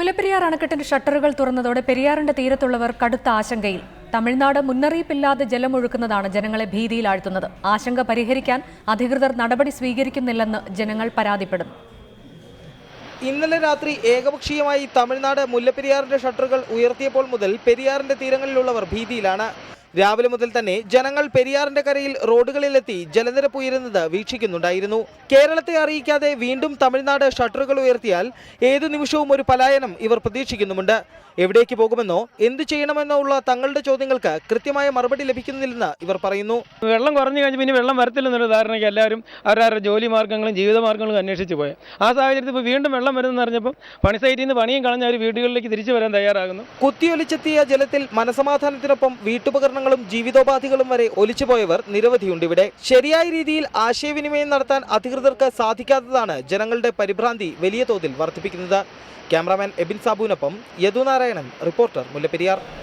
മുല്ലപ്പെരിയാർ അണക്കെട്ടിന്റെ ഷട്ടറുകൾ തുറന്നതോടെ പെരിയാറിന്റെ തീരത്തുള്ളവർ കടുത്ത ആശങ്കയിൽ. തമിഴ്നാട് മുന്നറിയിപ്പില്ലാതെ ജലമൊഴുക്കുന്നതാണ് ജനങ്ങളെ ഭീതിയിലാഴ്ത്തുന്നത്. ആശങ്ക പരിഹരിക്കാൻ അധികൃതർ നടപടി സ്വീകരിക്കുന്നില്ലെന്ന് ജനങ്ങൾ പരാതിപ്പെടുന്നു. ഇന്നലെ രാത്രി ഏകപക്ഷീയമായി തമിഴ്നാട് മുല്ലപ്പെരിയാറിന്റെ ഷട്ടറുകൾ ഉയർത്തിയപ്പോൾ മുതൽ പെരിയാറിന്റെ തീരങ്ങളിലുള്ളവർ ഭീതിയിലാണ്. രാവിലെ മുതൽ തന്നെ ജനങ്ങൾ പെരിയാറിന്റെ കരയിൽ റോഡുകളിലെത്തി ജലനിരപ്പ് ഉയരുന്നത് വീക്ഷിക്കുന്നുണ്ടായിരുന്നു. കേരളത്തെ അറിയിക്കാതെ വീണ്ടും തമിഴ്നാട് ഷട്ടറുകൾ ഉയർത്തിയാൽ ഏതു നിമിഷവും ഒരു പലായനം ഇവർ പ്രതീക്ഷിക്കുന്നുമുണ്ട്. എവിടേക്ക് പോകുമെന്നോ എന്തു ചെയ്യണമെന്നോ ഉള്ള തങ്ങളുടെ ചോദ്യങ്ങൾക്ക് കൃത്യമായ മറുപടി ലഭിക്കുന്നില്ലെന്ന് ഇവർ പറയുന്നു. വെള്ളം കുറഞ്ഞു കഴിഞ്ഞ് പിന്നെ വെള്ളം വരത്തില്ലെന്നൊരു ധാരണയ്ക്ക് എല്ലാവരും അവരവരുടെ ജോലി മാർഗ്ഗങ്ങളും ജീവിത മാർഗ്ഗങ്ങളും അന്വേഷിച്ച് പോയത്. ആ സാഹചര്യത്തിൽ ഇപ്പോൾ വീണ്ടും വെള്ളം വരുന്നെന്ന് അറിഞ്ഞപ്പം പണി സൈറ്റിൽ നിന്ന് പണിയും കളഞ്ഞ അവർ വീടുകളിലേക്ക് തിരിച്ചു വരാൻ തയ്യാറാകുന്നു. കുത്തിയൊലിച്ചെത്തിയ ജലത്തിൽ മനസമാധാനത്തിനൊപ്പം വീട്ടുപകരണങ്ങളും ജീവിതോപാധികളും വരെ ഒലിച്ചുപോയവർ നിരവധിയുണ്ട് ഇവിടെ. ശരിയായ രീതിയിൽ ആശയവിനിമയം നടത്താൻ അധികൃതർക്ക് സാധിക്കാത്തതാണ് ജനങ്ങളുടെ പരിഭ്രാന്തി വലിയ തോതിൽ വർദ്ധിപ്പിക്കുന്നത്. ക്യാമറാമാൻ എബിൻ സാബുവിനൊപ്പം യദു നാരായണൻ, റിപ്പോർട്ടർ, മുല്ലപ്പെരിയാർ.